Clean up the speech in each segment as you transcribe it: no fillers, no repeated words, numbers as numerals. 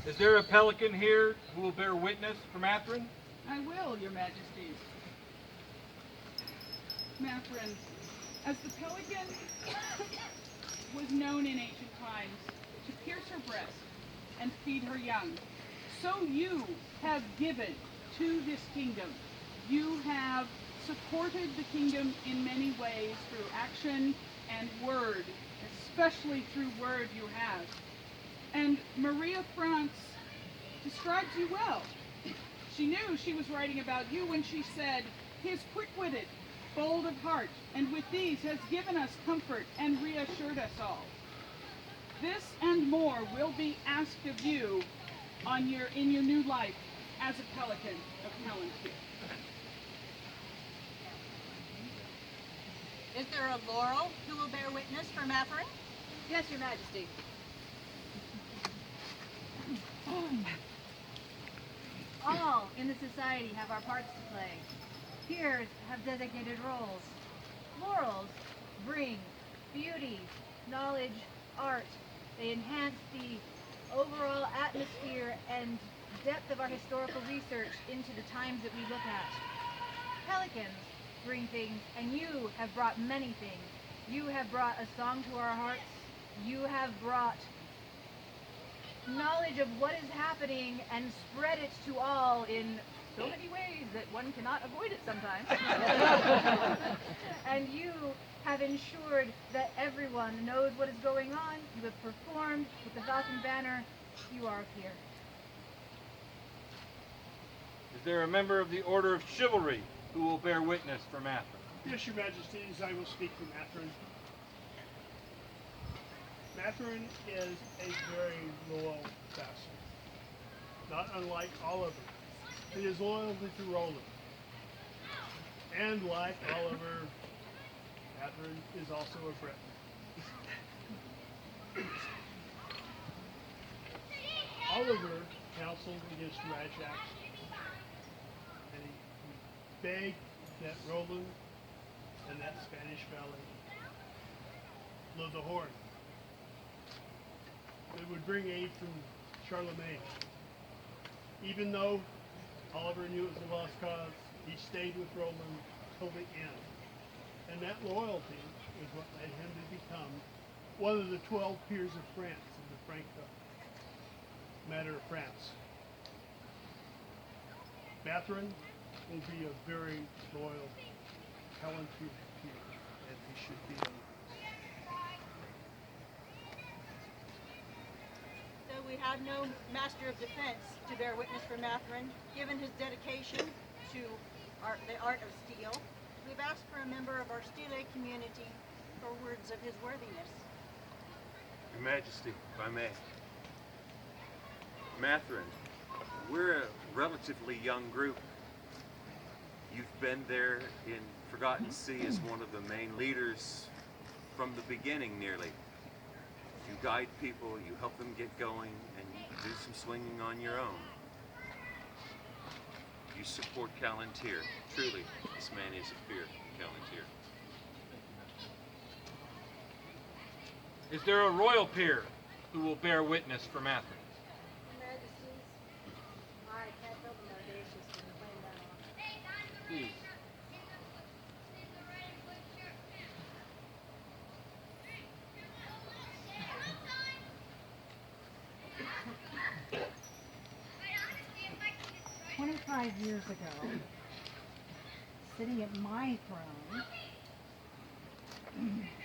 Is there a pelican here who will bear witness for Mathrin? I will, your majesties. Mathrin, as the pelican was known in ancient times to pierce her breast and feed her young, so you have given to this kingdom. You have supported the kingdom in many ways through action and word, especially through word you have. And Maria France describes you well. She knew she was writing about you when she said, "He is quick-witted, bold of heart, and with these has given us comfort and reassured us all." This and more will be asked of you in your new life as a pelican of Calontir. Is there a Laurel who will bear witness for Mathrin? Yes, your majesty. All in the society have our parts to play. Peers have designated roles. Laurels bring beauty, knowledge, art. They enhance the overall atmosphere and depth of our historical research into the times that we look at. Pelicans bring things, and you have brought many things. You have brought a song to our hearts. You have brought knowledge of what is happening and spread it to all in so many ways that one cannot avoid it sometimes. And you have ensured that everyone knows what is going on. You have performed with the Falcon Banner. You are here. Is there a member of the Order of Chivalry who will bear witness for Mathrin? Yes, your majesties, I will speak for Mathrin. Mathrin is a very loyal vassal, not unlike Oliver. It is loyalty to Roland. And like Oliver, Mathrin is also a Breton. Oliver counseled against Rajak, and he begged that Roland and that Spanish valet blow the horn. It would bring aid from Charlemagne. Even though Oliver knew it was a lost cause, he stayed with Roland till the end. And that loyalty is what led him to become one of the 12 peers of France in the Franco matter of France. Mathrin will be a very loyal Calontir peer, and he should be a We had no Master of Defense to bear witness for Mathrin. Given his dedication to the art of steel, we've asked for a member of our stele community for words of his worthiness. Your Majesty, if I may. Mathrin, we're a relatively young group. You've been there in Forgotten Sea as one of the main leaders from the beginning, nearly. You guide people, you help them get going, and you do some swinging on your own. You support Calontir. Truly, this man is a peer of Calontir. Is there a royal peer who will bear witness for Mathrin? Majesties, I can't help an audacious and claim that honor. Please. Years ago, sitting at my throne,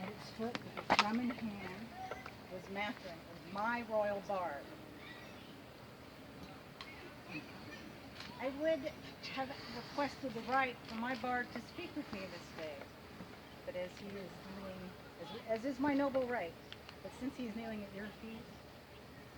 at its foot with a drum in hand, was Mathrin, my royal bard. I would have requested the right for my bard to speak with me this day, but as he is kneeling, as is my noble right, but since he is kneeling at your feet,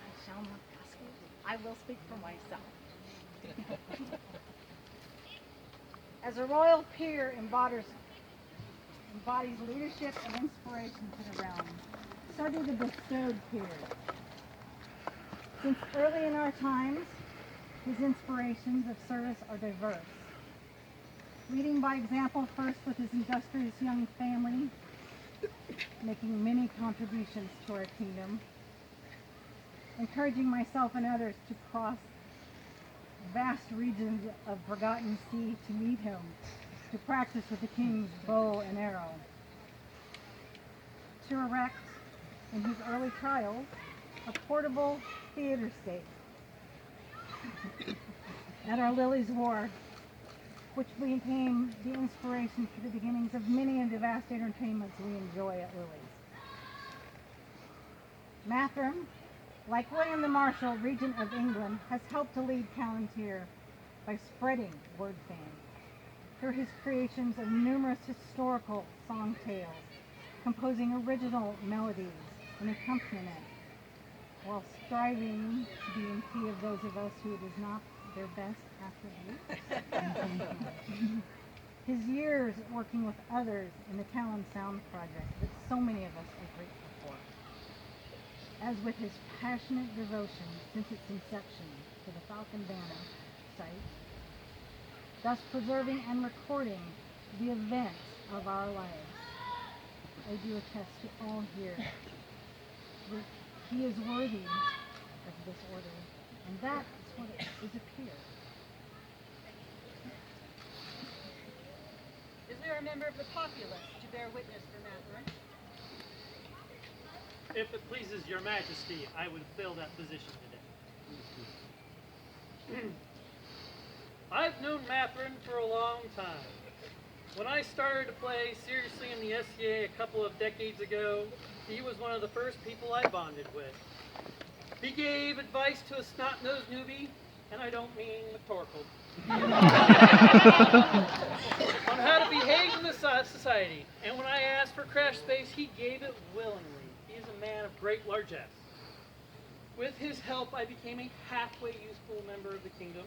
I shall not ask you. I will speak for myself. As a royal peer embodies leadership and inspiration to the realm, so do the bestowed peers. Since early in our times, his inspirations of service are diverse. Leading by example first with his industrious young family, making many contributions to our kingdom, encouraging myself and others to cross vast regions of forgotten sea to meet him, to practice with the king's bow and arrow, to erect, in his early trials, a portable theater stage at our Lily's War, which became the inspiration for the beginnings of many of the vast entertainments we enjoy at Lily's. Matherham, like William the Marshal, Regent of England, has helped to lead Calontir by spreading word fame through his creations of numerous historical song tales, composing original melodies and accompaniment, while striving to be in key of those of us who it is not their best attribute. His years working with others in the Calon Sound Project that so many of us are grateful for, as with his passionate devotion since its inception to the Falcon Banner site, thus preserving and recording the events of our lives. I do attest to all here that he is worthy of this order, and that is what it is appear. Is there a member of the populace to bear witness for Matherham? If it pleases your majesty, I would fill that position today. I've known Matherham for a long time. When I started to play seriously in the SCA a couple of decades ago, he was one of the first people I bonded with. He gave advice to a snot-nosed newbie, and I don't mean rhetorical, on how to behave in the society. And when I asked for crash space, he gave it willingly. He is a man of great largesse. With his help, I became a halfway useful member of the kingdom.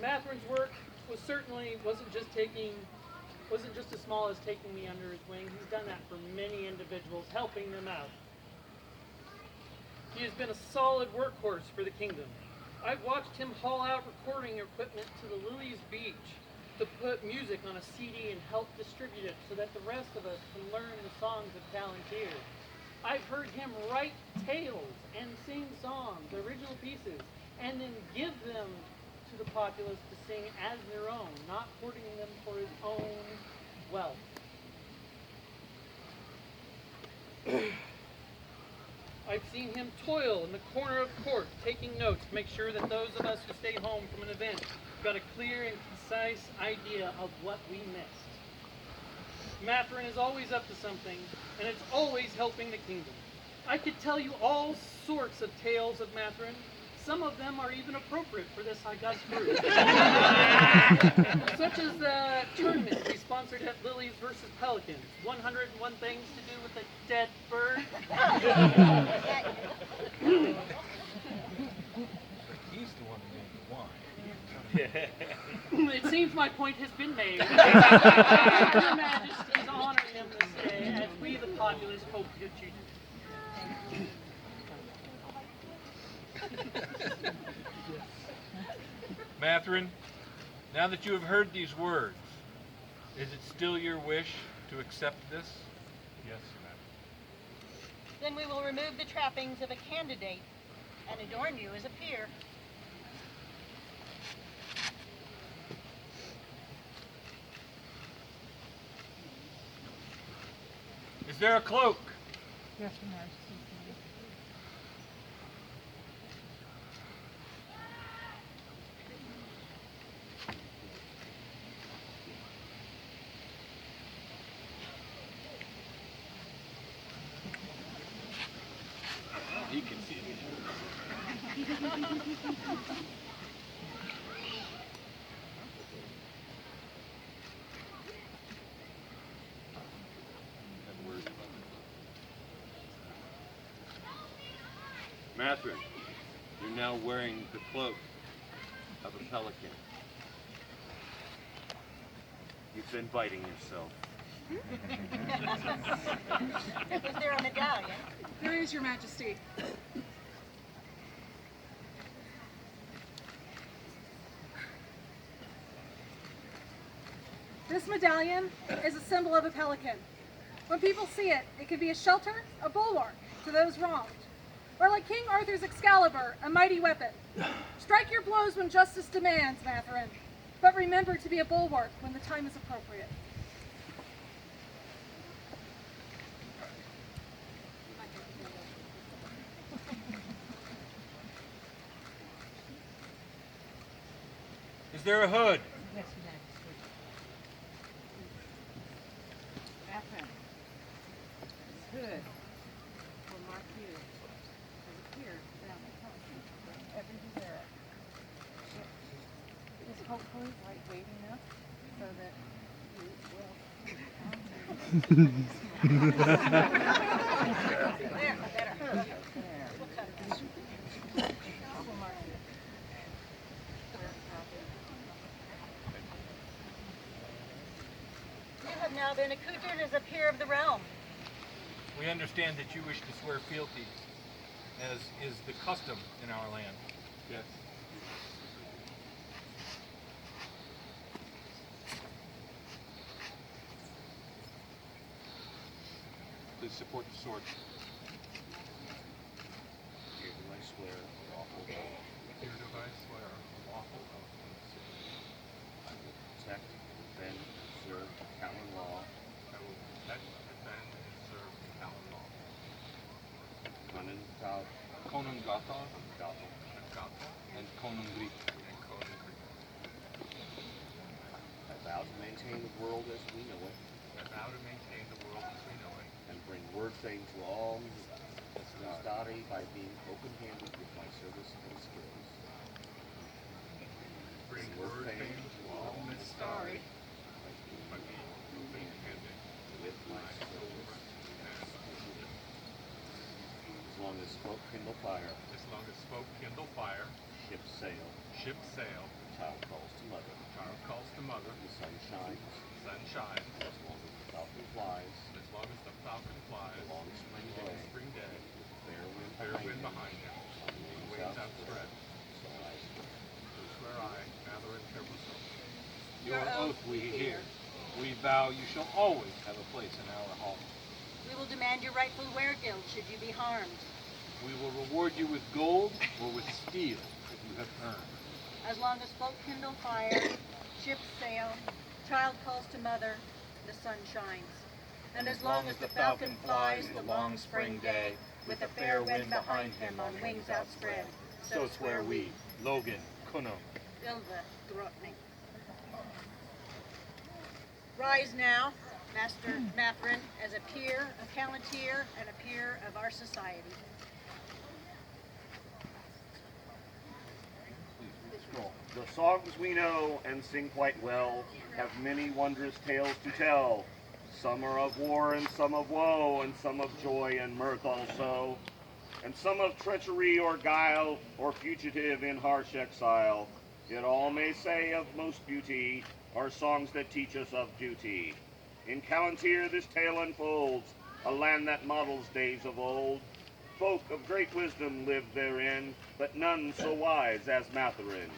Matherham's work wasn't just as small as taking me under his wing. He's done that for many individuals, helping them out. He has been a solid workhorse for the kingdom. I've watched him haul out recording equipment to the Lily's Beach to put music on a CD and help distribute it so that the rest of us can learn the songs of Calontir. I've heard him write tales and sing songs, original pieces, and then give them to the populace to sing as their own, not hoarding them for his own wealth. I've seen him toil in the corner of court, taking notes to make sure that those of us who stay home from an event got a clear and concise idea of what we missed. Matherham is always up to something, and it's always helping the kingdom. I could tell you all sorts of tales of Matherham. Some of them are even appropriate for this august group. Such as the tournament we sponsored at Lilies versus Pelicans. 101 things to do with a dead bird. He's the one who made the wine. It seems my point has been made. Your Majesty is honoring them this day, as we, the populace, hope to achieve it. Matherham, now that you have heard these words, is it still your wish to accept this? Yes, madam. Then we will remove the trappings of a candidate and adorn you as a peer. Is there a cloak? Yes, Your Majesty. He can see it. Matherham, you're now wearing the cloak of a pelican. You've been biting yourself. Is there a medallion? There is, Your Majesty. This medallion is a symbol of a pelican. When people see it, it can be a shelter, a bulwark to those wronged, or like King Arthur's Excalibur, a mighty weapon. Strike your blows when justice demands, Matherin, but remember to be a bulwark when the time is appropriate. Is there a hood? Yes, Majesty. Matherin, this hood will mark you as a peer down the country wherever you wear it. It is hopefully lightweight enough so that you will There, better. there. We'll cut it. We'll mark you. You have now been accoutred as a peer of the realm. We understand that you wish to swear fealty, as is the custom in our land. Yes. Please support the sword. Here do I swear lawful oath. Here do I swear lawful oath. I will protect, defend, and serve Calon law. I will protect, defend, and serve the Calon law. Conan Tau, Conan Gotha, Gothel, and Conan Greek. I vow to maintain the world as we know it, I vow to maintain the world as we know it. and bring word fame to all Misdari by being open-handed with my service and skills. Bring word fame to all Misdari by being open-handed with my service and skills. As long as smoke kindle fire, As long as smoke kindle fire, ship sail, ship sail, child calls to mother, child calls to mother, the sun shines, sun shines, as long as the falcon flies, and as long as the falcon flies, the long spring long day, spring day, fair wind fair behind wind him, behind him, wings wings outspread. outspread. So I swear. So swear I, Matherin Kerbuso. Your oath we hear. We vow you shall always have a place in our hall. We will demand your rightful weregild should you be harmed. We will reward you with gold or with steel if you have earned. As long as folk kindle fire, ships sail, child calls to mother, the sun shines. And as long as the falcon flies the long spring day, with a fair wind behind him on wings outspread, so swear we, Logan, Kunum. Ilva Throtning. Rise now, Master Matherin, as a peer of Calontir and a peer of our society. The songs we know and sing quite well have many wondrous tales to tell. Some are of war and some of woe, and some of joy and mirth also, and some of treachery or guile, or fugitive in harsh exile. Yet all may say of most beauty are songs that teach us of duty. In Calontir this tale unfolds, a land that models days of old. Folk of great wisdom lived therein, but none so wise as Matherin.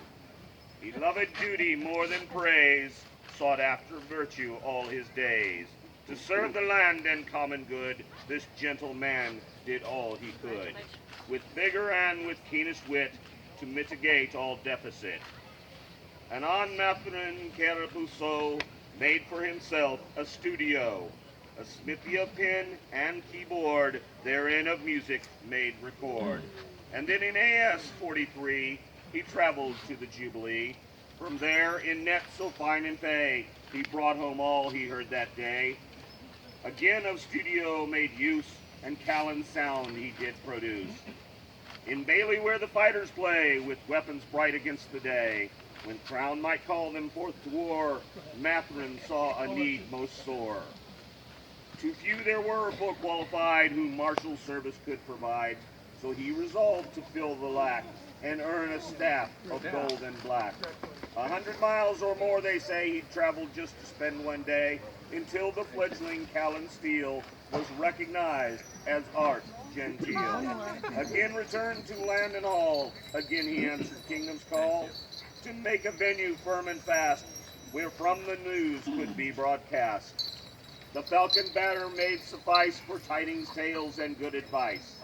He loved duty more than praise, sought after virtue all his days. To serve the land and common good, this gentle man did all he could, with vigor and with keenest wit, to mitigate all deficit. And on Matherin Kerbuso made for himself a studio, a smithy of pen and keyboard, therein of music made record. And then in AS 43, he traveled to the Jubilee. From there, in net so fine and fay, he brought home all he heard that day. Again of studio made use, and Calon sound he did produce. In Bailey where the fighters play, with weapons bright against the day, when crown might call them forth to war, Matherin saw a need most sore. Too few there were full qualified whom martial service could provide, so he resolved to fill the lack and earn a staff of gold and black. 100 miles or more they say he'd traveled just to spend one day, until the fledgling Calon Steel was recognized as art genteel. Again returned to land and hall, again he answered kingdom's call, to make a venue firm and fast, where from the news could be broadcast. The falcon banner made suffice for tidings, tales, and good advice.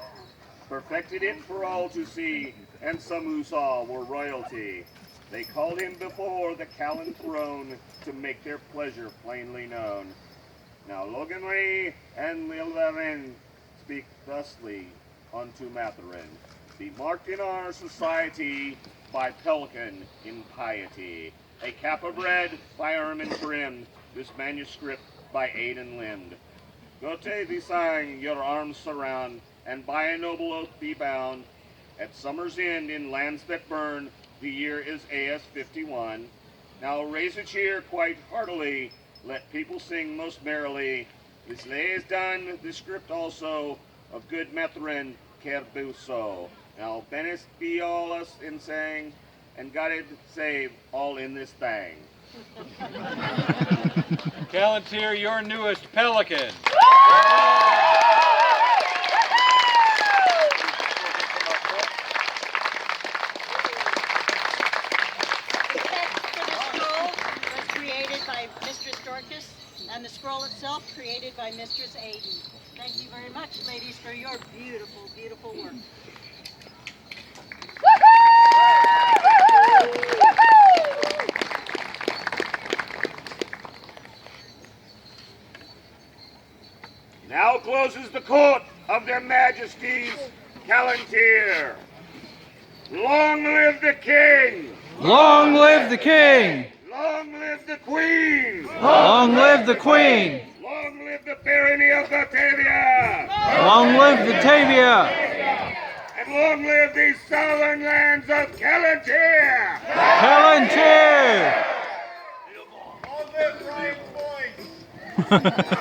perfected it for all to see, and some who saw were royalty. They called him before the Calon throne to make their pleasure plainly known. Now Loganry and Lilvavin speak thusly unto Matherin. Be marked in our society by Pelican in piety. A cap of red by ermine trimmed, this manuscript by Aidan limned. Gote thee sang, your arms surround, and by a noble oath be bound. At summer's end in lands that burn, the year is AS 51. Now raise a cheer quite heartily, let people sing most merrily. This lay is done, the script also, of good Matherin Kerbuso. Now Benes be all us in saying, and God it save all in this thing. Calontir, your newest pelican. The text for the scroll was created by Mistress Dorcas, and the scroll itself created by Mistress Aiden. Thank you very much, ladies, for your beautiful, beautiful work. Now closes the court of their majesties, Calontir. Long live the king! Long live the king! Long live the queen! Long live the queen! Long live the barony of Vatavia! Long live Vatavia! And long live these southern lands of Calontir! Calontir! Long live Brian Point!